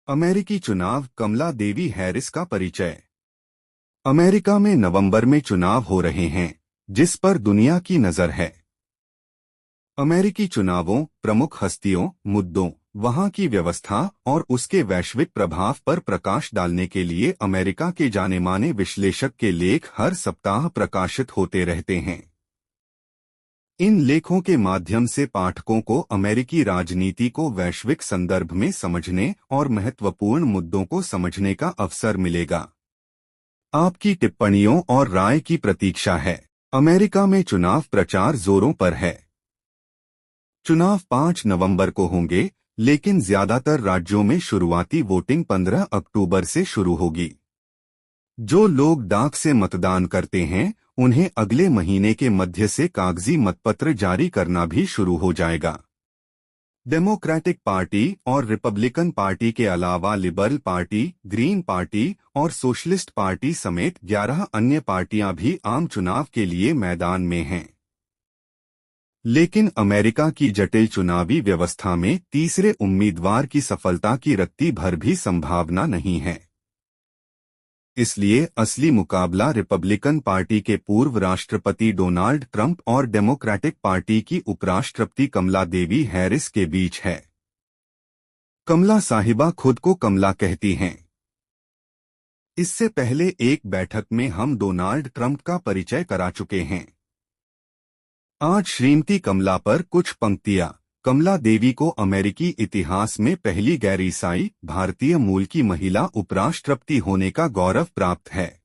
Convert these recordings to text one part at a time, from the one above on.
अमेरिकी चुनाव, कमला देवी हैरिस का परिचय। अमेरिका में नवंबर में चुनाव हो रहे हैं, जिस पर दुनिया की नजर है। अमेरिकी चुनावों, प्रमुख हस्तियों, मुद्दों, वहां की व्यवस्था और उसके वैश्विक प्रभाव पर प्रकाश डालने के लिए अमेरिका के जाने-माने विश्लेषक के लेख हर सप्ताह प्रकाशित होते रहते हैं। इन लेखों के माध्यम से पाठकों को अमेरिकी राजनीति को वैश्विक संदर्भ में समझने और महत्वपूर्ण मुद्दों को समझने का अवसर मिलेगा। आपकी टिप्पणियों और राय की प्रतीक्षा है। अमेरिका में चुनाव प्रचार जोरों पर है। चुनाव 5 नवंबर को होंगे, लेकिन ज्यादातर राज्यों में शुरुआती वोटिंग 15 अक्टूबर से शुरू होगी। जो लोग डाक से मतदान करते हैं, उन्हें अगले महीने के मध्य से कागजी मतपत्र जारी करना भी शुरू हो जाएगा। डेमोक्रेटिक पार्टी और रिपब्लिकन पार्टी के अलावा लिबरल पार्टी, ग्रीन पार्टी और सोशलिस्ट पार्टी समेत 11 अन्य पार्टियां भी आम चुनाव के लिए मैदान में हैं। लेकिन अमेरिका की जटिल चुनावी व्यवस्था में तीसरे उम्मीदवार की सफलता की रत्ती भर भी संभावना नहीं है। इसलिए असली मुकाबला रिपब्लिकन पार्टी के पूर्व राष्ट्रपति डोनाल्ड ट्रंप और डेमोक्रेटिक पार्टी की उपराष्ट्रपति कमला देवी हैरिस के बीच है। कमला साहिबा खुद को कमला कहती हैं। इससे पहले एक बैठक में हम डोनाल्ड ट्रंप का परिचय करा चुके हैं। आज श्रीमती कमला पर कुछ पंक्तियां। कमला देवी को अमेरिकी इतिहास में पहली गैर ईसाई भारतीय मूल की महिला उपराष्ट्रपति होने का गौरव प्राप्त है।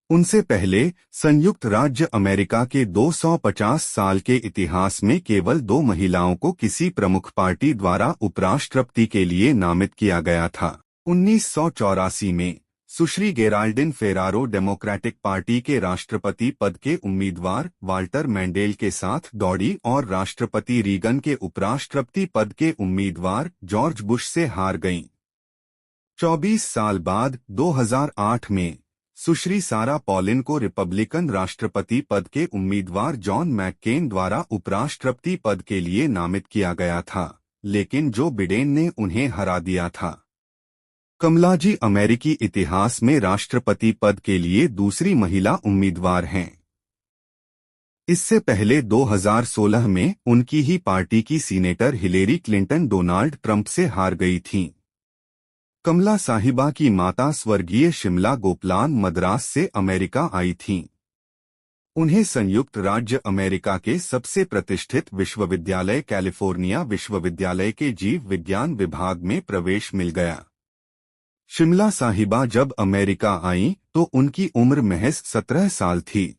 उनसे पहले संयुक्त राज्य अमेरिका के 250 साल के इतिहास में केवल 2 महिलाओं को किसी प्रमुख पार्टी द्वारा उपराष्ट्रपति के लिए नामित किया गया था। 1984 में सुश्री गेराल्डिन फेरारो डेमोक्रेटिक पार्टी के राष्ट्रपति पद के उम्मीदवार वाल्टर मैंडेल के साथ दौड़ी और राष्ट्रपति रीगन के उपराष्ट्रपति पद के उम्मीदवार जॉर्ज बुश से हार गईं। 24 साल बाद 2008 में सुश्री सारा पॉलिन को रिपब्लिकन राष्ट्रपति पद के उम्मीदवार जॉन मैक्केन द्वारा उपराष्ट्रपति पद के लिए नामित किया गया था, लेकिन जो बिडेन ने उन्हें हरा दिया था। कमला जी अमेरिकी इतिहास में राष्ट्रपति पद के लिए दूसरी महिला उम्मीदवार हैं। इससे पहले 2016 में उनकी ही पार्टी की senator Hillary Clinton Donald Trump से हार गई थीं। कमला साहिबा की माता स्वर्गीय शिमला गोपलान मद्रास से अमेरिका आई थीं। उन्हें संयुक्त राज्य अमेरिका के सबसे प्रतिष्ठित विश्वविद्यालय कैलिफोर्निया विश्वविद्यालय के जीव विज्ञान विभाग में प्रवेश मिल गया। शिमला साहिबा जब अमेरिका आईं तो उनकी उम्र महज 17 साल थी।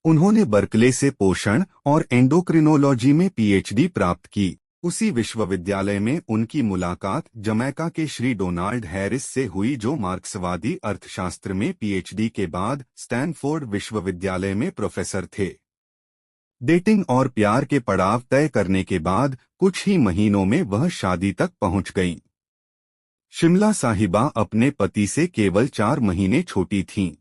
उन्होंने बर्कले से पोषण और एंडोक्रिनोलॉजी में पीएचडी प्राप्त की। उसी विश्वविद्यालय में उनकी मुलाकात जमैका के श्री डोनाल्ड हैरिस से हुई, जो मार्क्सवादी अर्थशास्त्र में पीएचडी के बाद स्टैनफोर्ड विश्वविद्यालय में प्रोफेसर थे। डेटिंग और प्यार के पड़ाव तय करने के बाद कुछ ही महीनों में वह शादी तक पहुंच गईं। शिमला साहिबा अपने पति से केवल 4 महीने छोटी थीं।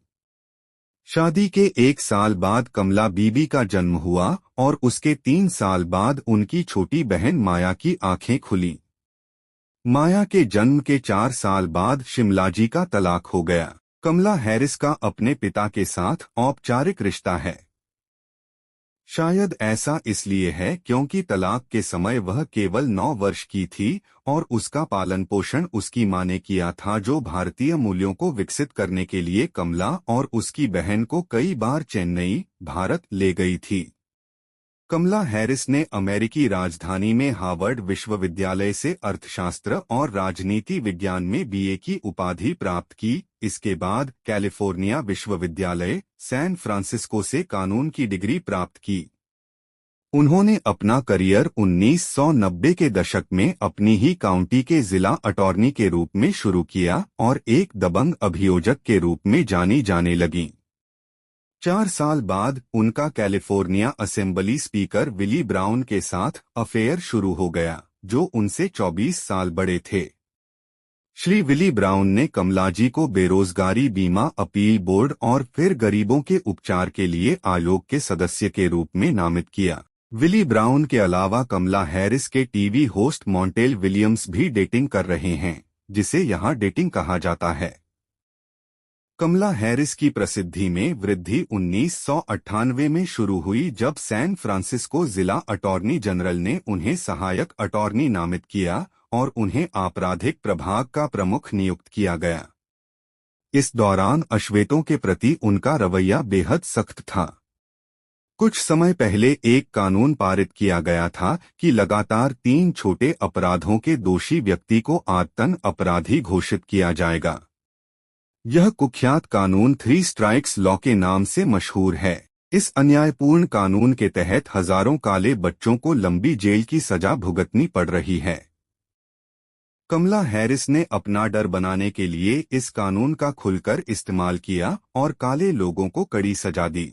शादी के 1 साल बाद कमला बीबी का जन्म हुआ और उसके 3 साल बाद उनकी छोटी बहन माया की आंखें खुलीं। माया के जन्म के 4 साल बाद शिमला जी का तलाक हो गया। कमला हैरिस का अपने पिता के साथ औपचारिक रिश्ता है। शायद ऐसा इसलिए है क्योंकि तलाक के समय वह केवल 9 वर्ष की थी और उसका पालन पोषण उसकी मां ने किया था, जो भारतीय मूल्यों को विकसित करने के लिए कमला और उसकी बहन को कई बार चेन्नई, भारत ले गई थी। कमला हैरिस ने अमेरिकी राजधानी में हार्वर्ड विश्वविद्यालय से अर्थशास्त्र और राजनीति विज्ञान में बीए की उपाधि प्राप्त की। इसके बाद कैलिफोर्निया विश्वविद्यालय, सैन फ्रांसिस्को से कानून की डिग्री प्राप्त की। उन्होंने अपना करियर 1990 के दशक में अपनी ही काउंटी के जिला अटॉर्नी के रूप में शुरू किया और एक दबंग अभियोजक के रूप में जानी जाने लगीं। 4 साल बाद उनका California assembly speaker Willie Brown के साथ अफेयर शुरू हो गया, जो उनसे 24 साल बड़े थे। श्री विली ब्राउन ने कमलाजी को बेरोजगारी बीमा अपील बोर्ड और फिर गरीबों के उपचार के लिए आयोग के सदस्य के रूप में नामित किया। विली ब्राउन के अलावा कमला हैरिस के टीवी होस्ट मॉन्टेल विलियम्स भी डेटिंग कर रहे हैं, जिसे यहां डेटिंग कहा जाता है। कमला हैरिस की प्रसिद्धि में वृद्धि 1998 में शुरू हुई, जब सैन फ्रांसिस्को जिला अटॉर्नी जनरल ने उन्हें सहायक अटॉर्नी नामित किया और उन्हें आपराधिक प्रभाग का प्रमुख नियुक्त किया गया। इस दौरान अश्वेतों के प्रति उनका रवैया बेहद सख्त था। कुछ समय पहले एक कानून पारित किया गया था कि लगातार 3 छोटे अपराधों के दोषी व्यक्ति को आदतन अपराधी घोषित किया जाएगा। यह कुख्यात कानून 3 स्ट्राइक्स लॉ के नाम से मशहूर है। इस अन्यायपूर्ण कानून के तहत हजारों काले बच्चों को लंबी जेल की सजा भुगतनी पड़ रही है। कमला हैरिस ने अपना डर बनाने के लिए इस कानून का खुलकर इस्तेमाल किया और काले लोगों को कड़ी सजा दी।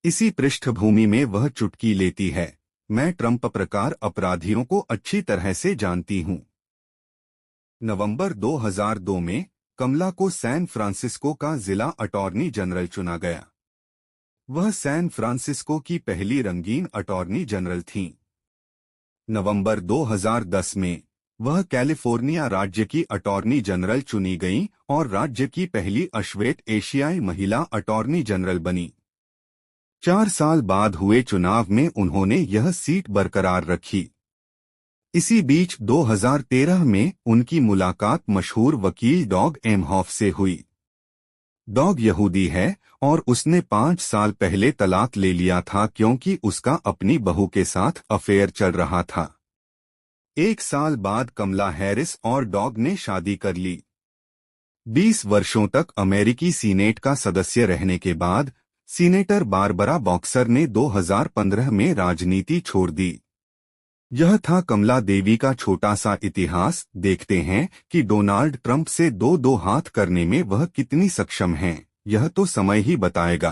इसी पृष्ठभूमि में वह चुटकी लेती है, मैं ट्रंप प्रकार अपराधियों को अच्छी तरह से जानती हूं। नवंबर 2002 में कमला को सैन फ्रांसिस्को का जिला अटॉर्नी जनरल चुना गया। वह सैन फ्रांसिस्को की पहली रंगीन अटॉर्नी जनरल थीं। नवंबर 2010 में वह कैलिफोर्निया राज्य की अटॉर्नी जनरल चुनी गईं और राज्य की पहली अश्वेत एशियाई महिला अटॉर्नी जनरल बनी। 4 साल बाद हुए चुनाव में उन्होंने यह सीट बरकरार रखी। इसी बीच 2013 में उनकी मुलाकात मशहूर वकील डॉग एमहॉफ से हुई। डॉग यहूदी है और उसने 5 साल पहले तलाक ले लिया था क्योंकि उसका अपनी बहू के साथ अफेयर चल रहा था। 1 साल बाद कमला हैरिस और डॉग ने शादी कर ली। 20 वर्षों तक अमेरिकी सीनेट का सदस्य रहने के बाद सीनेटर बारबरा बॉक्सर ने 2015 में राजनीति छोड़ दी। यह था कमला देवी का छोटा सा इतिहास। देखते हैं कि डोनाल्ड ट्रंप से 2-2 हाथ करने में वह कितनी सक्षम हैं। यह तो समय ही बताएगा।